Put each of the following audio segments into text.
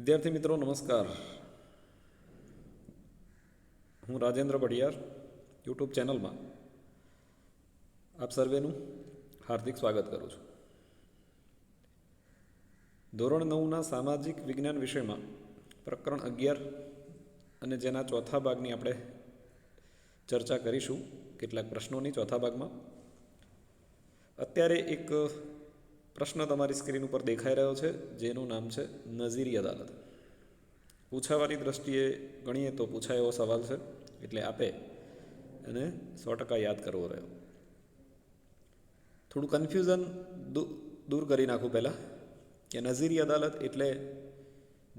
વિદ્યાર્થી મિત્રો નમસ્કાર. હું રાજેન્દ્ર પડિયાર યુટ્યુબ ચેનલમાં આપ સર્વેનું હાર્દિક સ્વાગત કરું છું. ધોરણ 9ના સામાજિક વિજ્ઞાન વિષયમાં પ્રકરણ 11 અને જેના ચોથા ભાગની આપણે ચર્ચા કરીશું. કેટલાક પ્રશ્નોની ચોથા ભાગમાં અત્યારે એક પ્રશ્ન તમારી સ્ક્રીન ઉપર દેખાઈ રહ્યો છે, જેનું નામ છે નઝીરી અદાલત. પૂછાવાની દ્રષ્ટિએ ગણીએ તો પૂછાય એવો સવાલ છે, એટલે આપે એને 100% યાદ કરવો રહ્યો. થોડું કન્ફ્યુઝન દૂર કરી નાખું પહેલાં કે નઝીરી અદાલત એટલે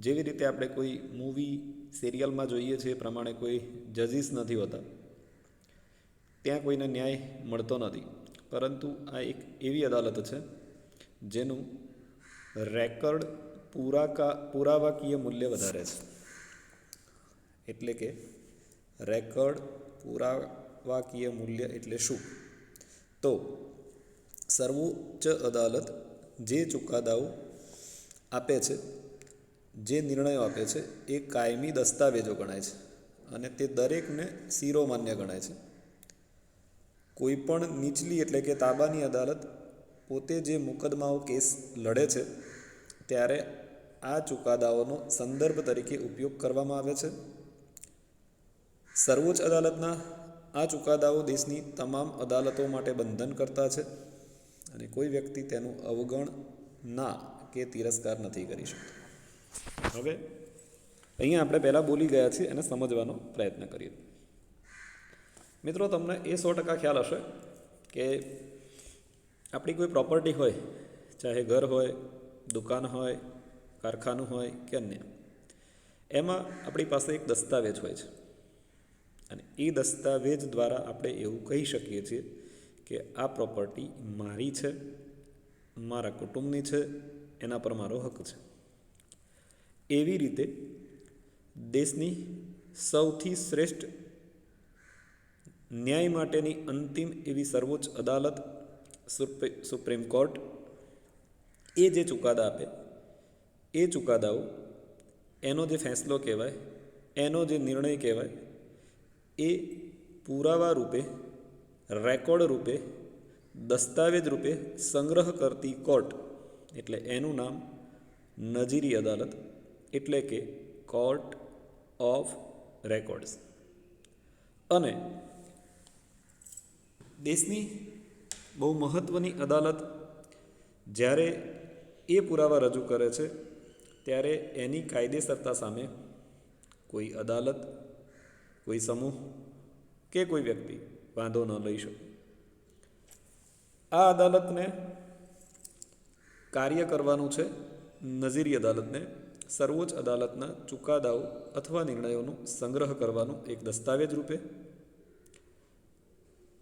જેવી રીતે આપણે કોઈ મૂવી સિરિયલમાં જોઈએ છીએ એ પ્રમાણે કોઈ જજીસ નથી હોતા, ત્યાં કોઈને ન્યાય મળતો નથી, પરંતુ આ એક એવી અદાલત છે જેનું રેકર્ડ પુરાવાકીય મૂલ્ય વધારે છે. એટલે કે રેકર્ડ પુરાવાકીય મૂલ્ય એટલે શું? તો સર્વોચ્ચ અદાલત જે ચુકાદાઓ આપે છે, જે નિર્ણયો આપે છે, એ કાયમી દસ્તાવેજો ગણાય છે અને તે દરેકને શિરોમાન્ય ગણાય છે. કોઈ પણ નીચલી એટલે કે તાબાની અદાલત પોતે જે મુકદમાઓ કેસ લડે છે ત્યારે આ ચુકાદાઓનો સંદર્ભ તરીકે ઉપયોગ કરવામાં આવે છે. સર્વોચ્ચ અદાલતના આ ચુકાદાઓ દેશની તમામ અદાલતો માટે બંધનકર્તા છે અને કોઈ વ્યક્તિ તેનું અવગણના કે તિરસ્કાર નથી કરી શકતો. હવે અહીંયા આપણે પહેલાં બોલી ગયા છીએ એને સમજવાનો પ્રયત્ન કરીએ. મિત્રો, તમને એ 100% ખ્યાલ હશે કે આપણી કોઈ પ્રોપર્ટી હોય, ચાહે ઘર હોય, દુકાન હોય, કારખાનું હોય કે અન્ય, એમાં આપણી પાસે એક દસ્તાવેજ હોય છે અને એ દસ્તાવેજ દ્વારા આપણે એવું કહી શકીએ છીએ કે આ પ્રોપર્ટી મારી છે, મારા કુટુંબની છે, એના પર મારો હક છે. એવી રીતે દેશની સૌથી શ્રેષ્ઠ ન્યાય માટેની અંતિમ એવી સર્વોચ્ચ અદાલત સુપ્રીમ કોર્ટ એ જે ચુકાદા આપે, એ ચુકાદાઓ, એનો જે ફેંસલો કહેવાય, એનો જે નિર્ણય કહેવાય, એ પુરાવા રૂપે, રેકોર્ડ રૂપે, દસ્તાવેજ રૂપે સંગ્રહ કરતી કોર્ટ, એટલે એનું નામ નજીરી અદાલત, એટલે કે કોર્ટ ઓફ રેકોર્ડ્સ. અને દેશની બહુ મહત્ત્વની અદાલત જ્યારે એ પુરાવા રજૂ કરે છે ત્યારે એની કાયદેસરતા સામે કોઈ અદાલત, કોઈ સમૂહ કે કોઈ વ્યક્તિ વાંધો ન લઈ શકે. આ અદાલતને કાર્ય કરવાનું છે, નઝીરી અદાલતને સર્વોચ્ચ અદાલતના ચુકાદાઓ અથવા નિર્ણયોનો સંગ્રહ કરવાનું એક દસ્તાવેજ રૂપે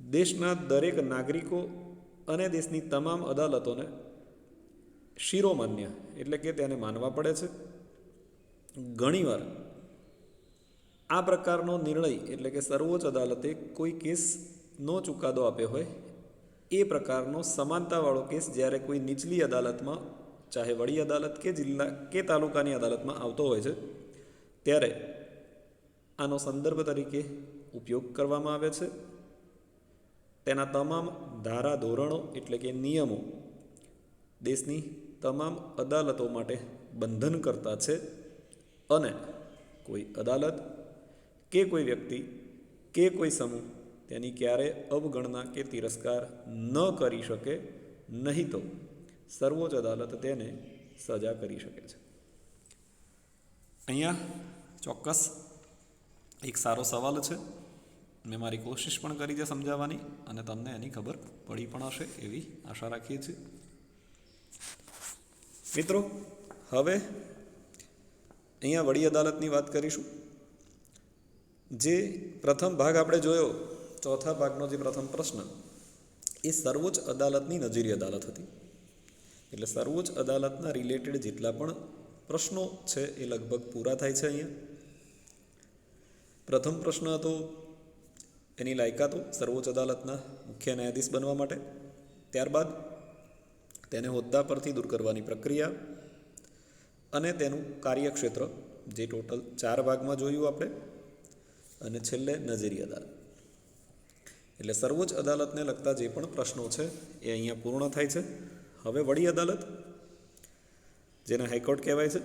દેશના દરેક નાગરિકો અને દેશની તમામ અદાલતોને શિરોમાન્ય એટલે કે તેને માનવા પડે છે. ઘણીવાર આ પ્રકારનો નિર્ણય એટલે કે સર્વોચ્ચ અદાલતે કોઈ કેસનો ચુકાદો આપ્યો હોય, એ પ્રકારનો સમાનતાવાળો કેસ જ્યારે કોઈ નીચલી અદાલતમાં, ચાહે વડી અદાલત કે જિલ્લા કે તાલુકાની અદાલતમાં આવતો હોય છે, ત્યારે આનો સંદર્ભ તરીકે ઉપયોગ કરવામાં આવે છે. તેના તમામ ધારા ધોરણો એટલે કે નિયમો દેશની તમામ અદાલતો માટે બંધનકર્તા છે અને કોઈ અદાલત કે કોઈ વ્યક્તિ કે કોઈ સમૂહ તેની ક્યારેય અવગણના કે તિરસ્કાર ન કરી શકે, નહીં તો સર્વોચ્ચ અદાલત તેને સજા કરી શકે છે. અહીંયા ચોક્કસ એક સારો સવાલ છે. મેં મારી કોશિશ પણ કરી છે સમજાવવાની અને તમને એની ખબર પડી પણ હશે એવી આશા રાખીએ છીએ. મિત્રો, હવે અહીંયા વડી અદાલતની વાત કરીશું. જે પ્રથમ ભાગ આપણે જોયો, ચોથા ભાગનો જે પ્રથમ પ્રશ્ન, એ સર્વોચ્ચ અદાલતની નજીરી અદાલત હતી. એટલે સર્વોચ્ચ અદાલતના રિલેટેડ જેટલા પણ પ્રશ્નો છે એ લગભગ પૂરા થાય છે. અહીંયા પ્રથમ પ્રશ્ન હતો એની લાયકાતો સર્વોચ્ચ અદાલતના મુખ્ય ન્યાયાધીશ બનવા માટે, ત્યારબાદ તેને હોદ્દા પરથી દૂર કરવાની પ્રક્રિયા, અને તેનું કાર્યક્ષેત્ર, જે ટોટલ 4 ભાગમાં જોયું આપણે. અને છેલ્લે નજીરી અદાલત. એટલે સર્વોચ્ચ અદાલતને લગતા જે પણ પ્રશ્નો છે એ અહીંયા પૂર્ણ થાય છે. હવે વડી અદાલત, જેને હાઈકોર્ટ કહેવાય છે.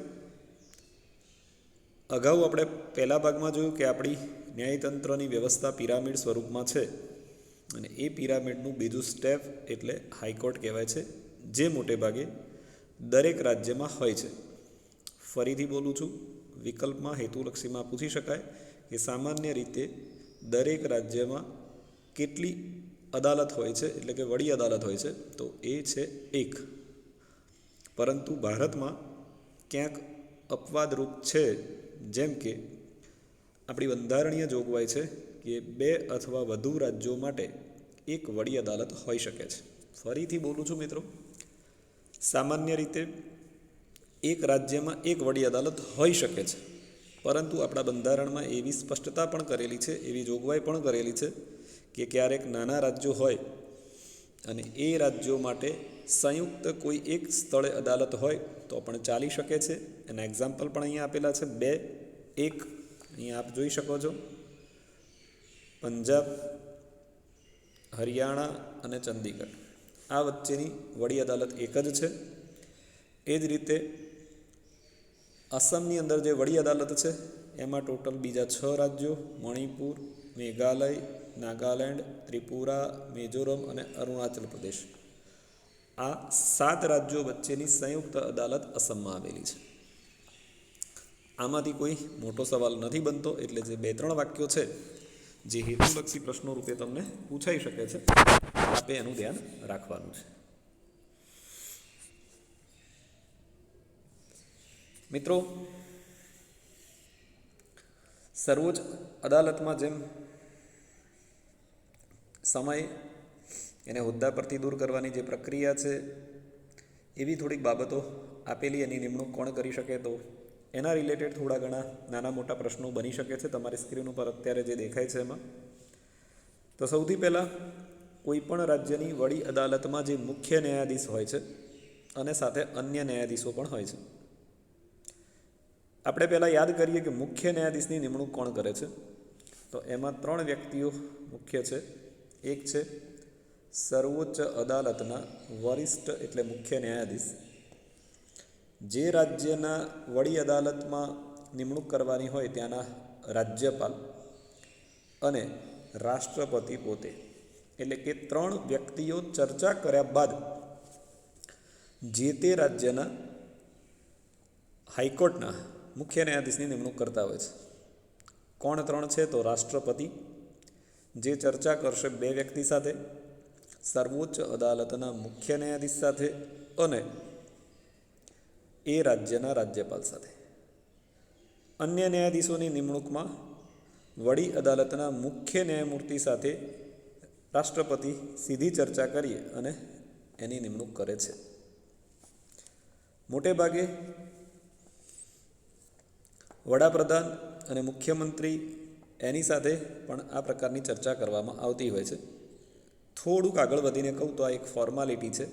અગાઉ આપણે પહેલા ભાગમાં જોયું કે આપણી ન્યાયતંત્રની વ્યવસ્થા પિરામિડ સ્વરૂપમાં છે, અને એ પિરામિડનું બીજું સ્ટેપ એટલે હાઈકોર્ટ કહેવાય છે, જે મોટે ભાગે દરેક રાજ્યમાં હોય છે. ફરીથી બોલું છું, વિકલ્પમાં હેતુલક્ષીમાં પૂછી શકાય કે સામાન્ય રીતે દરેક રાજ્યમાં કેટલી અદાલત હોય છે, એટલે કે વડી અદાલત હોય છે, તો એ છે 1. પરંતુ ભારતમાં ક્યાંક અપવાદરૂપ છે, જેમ કે આપણી બંધારણીય જોગવાઈ છે કે 2 અથવા વધુ રાજ્યો માટે 1 વડી અદાલત હોઈ શકે છે. ફરીથી બોલું છું મિત્રો, સામાન્ય રીતે એક રાજ્યમાં 1 વડી અદાલત હોઈ શકે છે, પરંતુ આપણા બંધારણમાં એવી સ્પષ્ટતા પણ કરેલી છે, એવી જોગવાઈ પણ કરેલી છે કે ક્યારેક નાના રાજ્યો હોય અને એ રાજ્યો માટે સંયુક્ત કોઈ એક સ્થળે અદાલત હોય તો પણ ચાલી શકે છે. એના એક્ઝામ્પલ પણ અહીંયા આપેલા છે, 2, 1. અહીંયા આપ જોઈ શકો છો, પંજાબ, હરિયાણા અને ચંદીગઢ, આ વચ્ચેની વડી અદાલત એક જ છે. એ જ રીતે આસામની અંદર જે વડી અદાલત છે એમાં ટોટલ બીજા 6 રાજ્યો, મણિપુર, મેઘાલય, નાગાલેન્ડ, ત્રિપુરા, મિઝોરમ અને અરુણાચલ પ્રદેશ, આ 7 રાજ્યો વચ્ચેની સંયુક્ત અદાલત અસમમાં આવેલી છે. આમાંથી કોઈ મોટો સવાલ નથી બનતો, એટલે જે 2-3 વાક્યો છે જે હેતુલક્ષી પ્રશ્નો રૂપે તમને પૂછાઈ શકે છે, આપે એનું ધ્યાન રાખવાનું છે. મિત્રો, સર્વોચ્ચ અદાલતમાં જેમ સમય એને હોદ્દા પરથી દૂર કરવાની જે પ્રક્રિયા છે, એવી થોડીક બાબતો આપેલી. એની નિમણૂક કોણ કરી શકે, તો એના રિલેટેડ થોડા ઘણા નાના મોટા પ્રશ્નો બની શકે છે. તમારી સ્ક્રીન ઉપર અત્યારે જે દેખાય છે એમાં તો સૌથી પહેલાં કોઈ પણ રાજ્યની વડી અદાલતમાં જે મુખ્ય ન્યાયાધીશ હોય છે અને સાથે અન્ય ન્યાયાધીશો પણ હોય છે. આપણે પહેલાં યાદ કરીએ કે મુખ્ય ન્યાયાધીશની નિમણૂક કોણ કરે છે, તો એમાં 3 વ્યક્તિઓ મુખ્ય છે. એક છે સર્વોચ્ચ અદાલતના વરિષ્ઠ એટલે મુખ્ય ન્યાયાધીશ. જે રાજ્યના વડી અદાલતમાં નિમણૂક કરવાની હોય ત્યાંના રાજ્યપાલ અને રાષ્ટ્રપતિ પોતે, એટલે કે 3 વ્યક્તિઓ ચર્ચા કર્યા બાદ જે તે રાજ્યના હાઈકોર્ટના મુખ્ય ન્યાયાધીશની નિમણૂક કરતા હોય છે. કોણ 3 છે, તો રાષ્ટ્રપતિ, જે ચર્ચા કરશે 2 વ્યક્તિ સાથે, સર્વોચ્ચ અદાલતના મુખ્ય ન્યાયાધીશ સાથે અને એ રાજ્યના રાજ્યપાલ સાથે. અન્ય ન્યાયાધીશોની નિમણૂકમાં વડી અદાલતના મુખ્ય ન્યાયમૂર્તિ સાથે રાષ્ટ્રપતિ સીધી ચર્ચા કરી અને એની નિમણૂક કરે છે. મોટે ભાગે વડાપ્રધાન અને મુખ્યમંત્રી એની સાથે પણ આ પ્રકારની ચર્ચા કરવામાં આવતી હોય છે. થોડુંક આગળ વધીને કહું તો આ એક ફોર્માલિટી છે.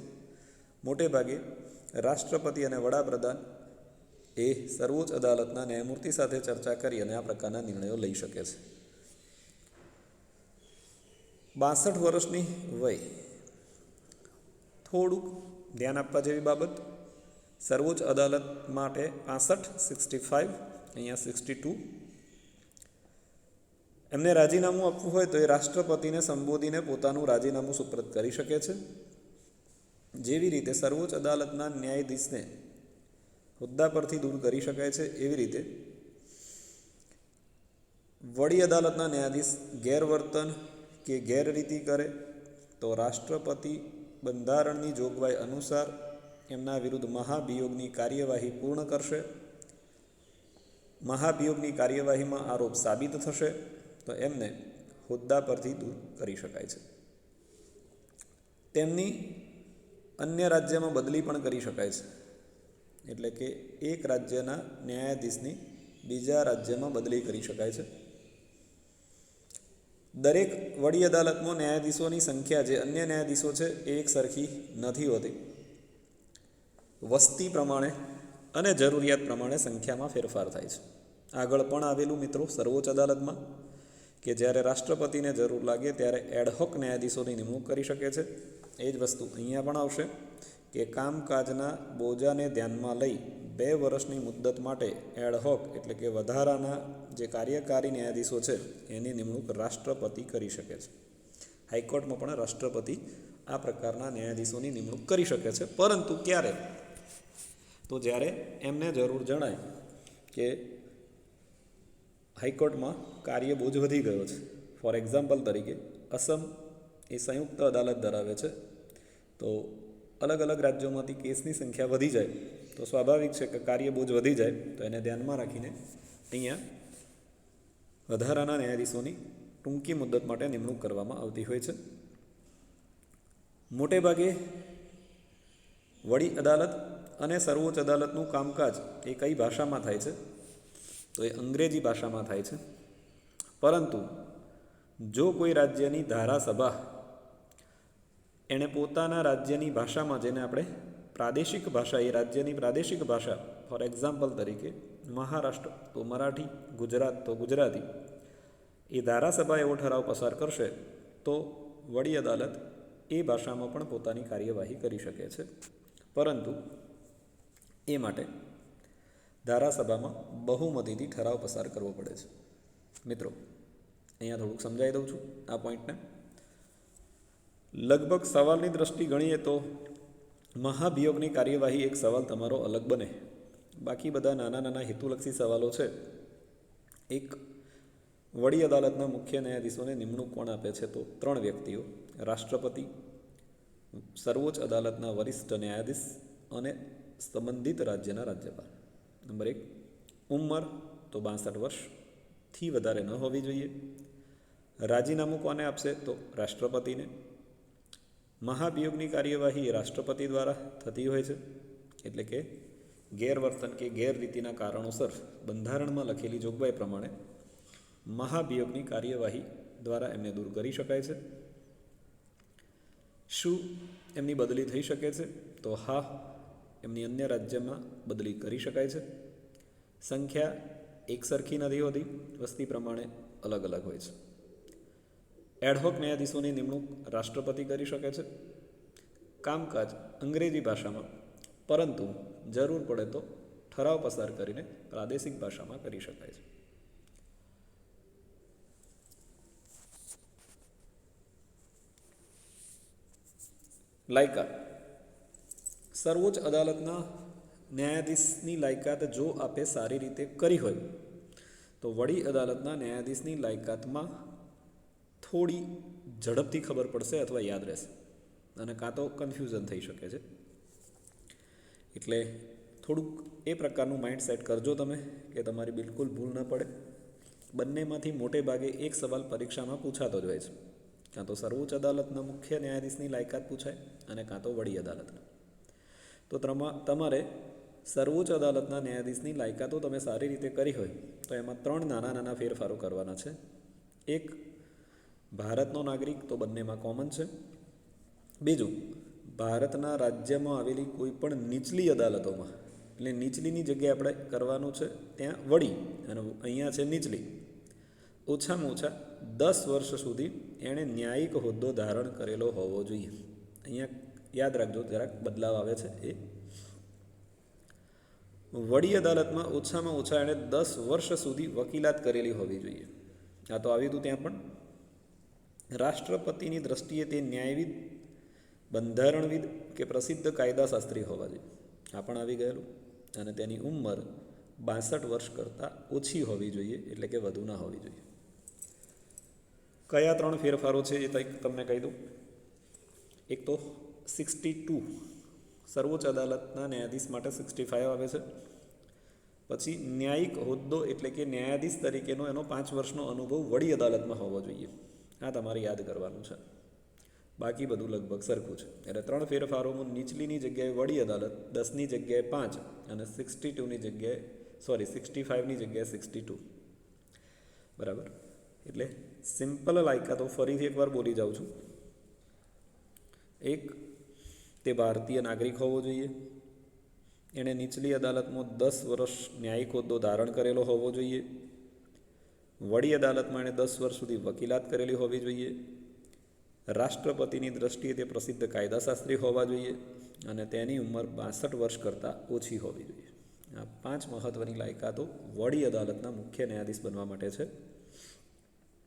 મોટે ભાગે રાષ્ટ્રપતિ અને વડાપ્રધાન એ સર્વોચ્ચ અદાલતના ન્યાયમૂર્તિ સાથે ચર્ચા કરી અને આ પ્રકારના નિર્ણયો લઈ શકે છે. 62 વર્ષની વય, થોડુંક ધ્યાન આપવા જેવી બાબત. સર્વોચ્ચ અદાલત માટે 65, 65, અહીંયા 62. એમને રાજીનામું આપવું હોય તો એ રાષ્ટ્રપતિને સંબોધીને પોતાનું રાજીનામું સુપ્રત કરી શકે છે. જેવી રીતે સર્વોચ્ચ અદાલતના ન્યાયાધીશને હોદ્દા પરથી દૂર કરી શકાય છે, એવી રીતે વડી અદાલતના ન્યાયાધીશ ગેરવર્તન કે ગેરરીતિ કરે તો રાષ્ટ્રપતિ બંધારણની જોગવાઈ અનુસાર એમના વિરુદ્ધ મહાભિયોગની કાર્યવાહી પૂર્ણ કરશે. મહાભિયોગની કાર્યવાહીમાં આરોપ સાબિત થશે તો એમને હોદ્દા પરથી દૂર કરી શકાય છે. તેમની અન્ય રાજ્યમાં બદલી પણ કરી શકાય છે, એટલે કે એક રાજ્યના ન્યાયાધીશની બીજા રાજ્યમાં બદલી કરી શકાય છે. દરેક વડી અદાલતમાં ન્યાયાધીશોની સંખ્યા જે અન્ય ન્યાયાધીશો છે એ એક સરખી નથી હોતી. વસ્તી પ્રમાણે અને જરૂરિયાત પ્રમાણે સંખ્યામાં ફેરફાર થાય છે. આગળ પણ આવેલું મિત્રો સર્વોચ્ચ અદાલતમાં કે જ્યારે રાષ્ટ્રપતિને જરૂર લાગે ત્યારે એડહોક ન્યાયાધીશોની નિમણૂક કરી શકે છે. એ જ વસ્તુ અહીંયા પણ આવશે કે કામકાજના બોજાને ધ્યાનમાં લઈ 2 વર્ષની મુદ્દત માટે એડહોક એટલે કે વધારાના જે કાર્યકારી ન્યાયાધીશો છે એની નિમણૂક રાષ્ટ્રપતિ કરી શકે છે. હાઈકોર્ટમાં પણ રાષ્ટ્રપતિ આ પ્રકારના ન્યાયાધીશોની નિમણૂક કરી શકે છે, પરંતુ ક્યારે? તો જ્યારે એમને જરૂર જણાય કે હાઈકોર્ટમાં કાર્ય બોજ વધી ગયો છે. ફોર એક્ઝામ્પલ તરીકે અસમ એ સંયુક્ત અદાલત ધરાવે છે, તો અલગ અલગ રાજ્યોમાંથી કેસની સંખ્યા વધી જાય તો સ્વાભાવિક છે કે કાર્ય બોજ વધી જાય, તો એને ધ્યાનમાં રાખીને અહીંયા વધારાના ન્યાયાધીશોની ટૂંકી મુદ્દત માટે નિમણૂક કરવામાં આવતી હોય છે. મોટે ભાગે વડી અદાલત અને સર્વોચ્ચ અદાલતનું કામકાજ એ કઈ ભાષામાં થાય છે? તો એ અંગ્રેજી ભાષામાં થાય છે. પરંતુ જો કોઈ રાજ્યની ધારાસભા એણે પોતાના રાજ્યની ભાષામાં, જેને આપણે પ્રાદેશિક ભાષા, એ રાજ્યની પ્રાદેશિક ભાષા, ફોર એક્ઝામ્પલ તરીકે મહારાષ્ટ્ર તો મરાઠી, ગુજરાત તો ગુજરાતી, એ ધારાસભા એવો ઠરાવ પસાર કરશે તો વડી અદાલત એ ભાષામાં પણ પોતાની કાર્યવાહી કરી શકે છે. પરંતુ એ માટે ધારાસભામાં બહુમતીથી ઠરાવ પસાર કરવો પડે છે. મિત્રો અહીંયા થોડુંક સમજાવી દઉં છું આ પોઈન્ટને. લગભગ સવાલની દ્રષ્ટિ ગણીએ તો મહાભિયોગની કાર્યવાહી એક સવાલ તમારો અલગ બને. બાકી બધા નાના નાના હેતુલક્ષી સવાલો છે. એક વડી અદાલતના મુખ્ય ન્યાયાધીશોને નિમણૂક કોણ આપે છે? તો 3 વ્યક્તિઓ: રાષ્ટ્રપતિ, સર્વોચ્ચ અદાલતના વરિષ્ઠ ન્યાયાધીશ અને સંબંધિત રાજ્યના રાજ્યપાલ. નંબર 1, ઉંમર તો 62 વર્ષથી વધારે ન હોવી જોઈએ. રાજીનામું કોને આપશે? તો રાષ્ટ્રપતિને. મહાભિયોગની કાર્યવાહી રાષ્ટ્રપતિ દ્વારા થતી હોય છે, એટલે કે ગેરવર્તન કે ગેરરીતિના કારણોસર બંધારણમાં લખેલી જોગવાઈ પ્રમાણે મહાભિયોગની કાર્યવાહી દ્વારા એમને દૂર કરી શકાય છે. શું એમની બદલી થઈ શકે છે? તો હા, એમની અન્ય રાજ્યમાં બદલી કરી શકાય છે. સંખ્યા એકસરખી નથી હોતી, વસ્તી પ્રમાણે અલગ અલગ હોય છે. એડહોક ન્યાયાધીશોની નિમણૂક રાષ્ટ્રપતિ કરી શકે છે. કામકાજ અંગ્રેજી ભાષામાં, પરંતુ જરૂર પડે તો ઠરાવ પસાર કરીને પ્રાદેશિક ભાષામાં કરી શકાય છે. લાયકાત: સર્વોચ્ચ અદાલતના ન્યાયાધીશની લાયકાત જો આપે સારી રીતે કરી હોય તો વડી અદાલતના ન્યાયાધીશની લાયકાતમાં થોડી ઝડપથી ખબર પડશે અથવા યાદ રહેશે, અને કાં તો કન્ફ્યુઝન થઈ શકે છે. એટલે થોડુંક એ પ્રકારનું માઇન્ડ સેટ કરજો તમે કે તમારી બિલકુલ ભૂલ ન પડે. બંનેમાંથી મોટે ભાગે એક સવાલ પરીક્ષામાં પૂછાતો જ હોય છે. કાં તો સર્વોચ્ચ અદાલતના મુખ્ય ન્યાયાધીશની લાયકાત પૂછાય અને કાં તો વડી અદાલતના. તો તમારે સર્વોચ્ચ અદાલતના ન્યાયાધીશની લાયકાતો તમે સારી રીતે કરી હોય તો એમાં 3 નાના નાના ફેરફારો કરવાના છે. એક, ભારતનો નાગરિક તો બંનેમાં કોમન છે. બીજું, ભારતના રાજ્યમાં આવેલી કોઈ પણ નીચલી અદાલતોમાં, એટલે નીચલીની જગ્યાએ આપણે કરવાનું છે ત્યાં વડી, અને અહીંયા છે નીચલી, ઓછામાં ઓછા 10 વર્ષ સુધી એણે ન્યાયિક હોદ્દો ધારણ કરેલો હોવો જોઈએ. અહીંયા યાદ રાખજો, જરાક બદલાવ આવે છે. એ વડી અદાલતમાં ઓછામાં ઓછા એણે 10 વર્ષ સુધી વકીલાત કરેલી હોવી જોઈએ. આ તો આવ્યું હતું ત્યાં પણ. રાષ્ટ્રપતિની દ્રષ્ટિએ તે ન્યાયવિદ, બંધારણવિદ કે પ્રસિદ્ધ કાયદાશાસ્ત્રી હોવા જોઈએ. આ પણ આવી ગયેલું. અને તેની ઉંમર 62 વર્ષ કરતાં ઓછી હોવી જોઈએ, એટલે કે વધુ ના હોવી જોઈએ. કયા 3 ફેરફારો છે એ તમને કહી દઉં. એક તો 62, સર્વોચ્ચ અદાલતના ન્યાયાધીશ માટે 65 આવે છે. પછી ન્યાયિક હોદ્દો એટલે કે ન્યાયાધીશ તરીકેનો એનો 5 વર્ષનો અનુભવ વડી અદાલતમાં હોવો જોઈએ. આ તમારે યાદ કરવાનું છે. બાકી બધું લગભગ સરખું છે. એટલે 3 ફેરફારોમાં નીચલીની જગ્યાએ વડી અદાલત, 10ની જગ્યાએ 5 અને 65ની જગ્યાએ 62. બરાબર. એટલે સિમ્પલ લાયકાતો ફરીથી એકવાર બોલી જાઉં છું. 1, તે ભારતીય નાગરિક હોવો જોઈએ. એણે નીચલી અદાલતમાં 10 વર્ષ ન્યાયિક હોદ્દો ધારણ કરેલો હોવો જોઈએ. વડી અદાલતમાં એણે 10 વર્ષ સુધી વકીલાત કરેલી હોવી જોઈએ. રાષ્ટ્રપતિની દ્રષ્ટિએ તે પ્રસિદ્ધ કાયદાશાસ્ત્રી હોવા જોઈએ અને તેની ઉંમર 62 વર્ષ કરતાં ઓછી હોવી જોઈએ. આ 5 મહત્ત્વની લાયકાતો વડી અદાલતના મુખ્ય ન્યાયાધીશ બનવા માટે છે.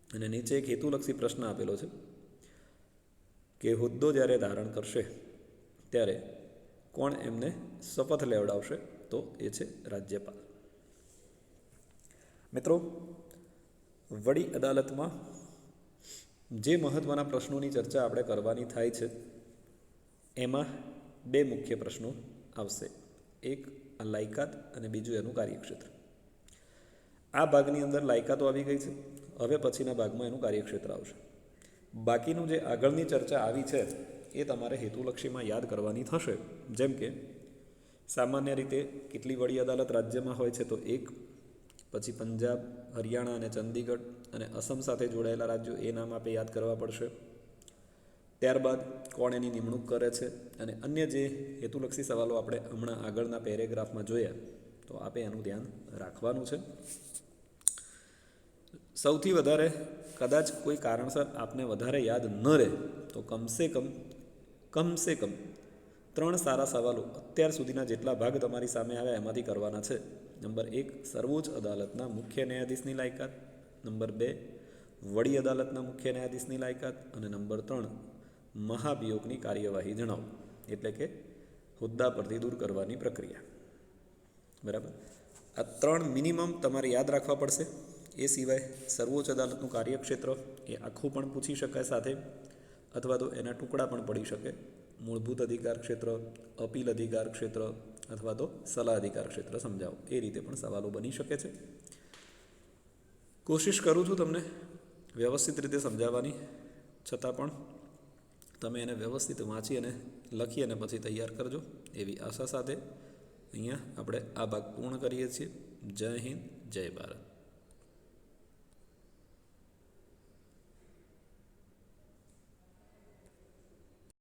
અને નીચે એક હેતુલક્ષી પ્રશ્ન આપેલો છે કે હોદ્દો જ્યારે ધારણ કરશે ત્યારે કોણ એમને શપથ લેવડાવશે? તો એ છે રાજ્યપાલ. મિત્રો, વડી અદાલતમાં જે મહત્ત્વના પ્રશ્નોની ચર્ચા આપણે કરવાની થાય છે એમાં 2 મુખ્ય પ્રશ્નો આવશે. એક આ લાયકાત અને બીજું એનું કાર્યક્ષેત્ર. આ ભાગની અંદર લાયકાતો આવી ગઈ છે. હવે પછીના ભાગમાં એનું કાર્યક્ષેત્ર આવશે. બાકીનું જે આગળની ચર્ચા આવી છે એ તમારે હેતુલક્ષીમાં યાદ કરવાની થશે. જેમ કે સામાન્ય રીતે કેટલી વડી અદાલત રાજ્યમાં હોય છે? તો 1. પછી પંજાબ, હરિયાણા અને ચંદીગઢ અને અસમ સાથે જોડાયેલા રાજ્યો, એ નામ આપે યાદ કરવા પડશે. ત્યારબાદ કોણ એની નિમણૂક કરે છે અને અન્ય જે હેતુલક્ષી સવાલો આપણે હમણાં આગળના પેરેગ્રાફમાં જોયા, તો આપે એનું ધ્યાન રાખવાનું છે. સૌથી વધારે કદાચ કોઈ કારણસર આપને વધારે યાદ ન રહે તો કમસે કમ 3 સારા સવાલો અત્યાર સુધીના જેટલા ભાગ તમારી સામે આવ્યા એમાંથી કરવાના છે. નંબર 1, સર્વોચ્ચ અદાલતના મુખ્ય ન્યાયાધીશની લાયકાત. નંબર 2, વડી અદાલતના મુખ્ય ન્યાયાધીશની લાયકાત. અને નંબર 3, મહાભિયોગની કાર્યવાહી જણાવો, એટલે કે હોદ્દા પરથી દૂર કરવાની પ્રક્રિયા. બરાબર, આ 3 મિનિમમ તમારે યાદ રાખવા પડશે. એ સિવાય સર્વોચ્ચ અદાલતનું કાર્યક્ષેત્ર એ આખું પણ પૂછી શકાય સાથે, અથવા તો એના ટુકડા પણ પડી શકે. મૂળભૂત અધિકાર ક્ષેત્ર, અપીલ અધિકાર ક્ષેત્ર અથવા તો સલાહ અધિકાર ક્ષેત્ર સમજાવો, એ રીતે પણ સવાલો બની શકે છે. કોશિશ કરું છું તમને વ્યવસ્થિત રીતે સમજાવવાની, છતાં પણ તમે એને વ્યવસ્થિત વાંચી અને લખી અને પછી તૈયાર કરજો એવી આશા સાથે અહીંયા આપણે આ ભાગ પૂર્ણ કરીએ છીએ. જય હિન્દ, જય ભારત.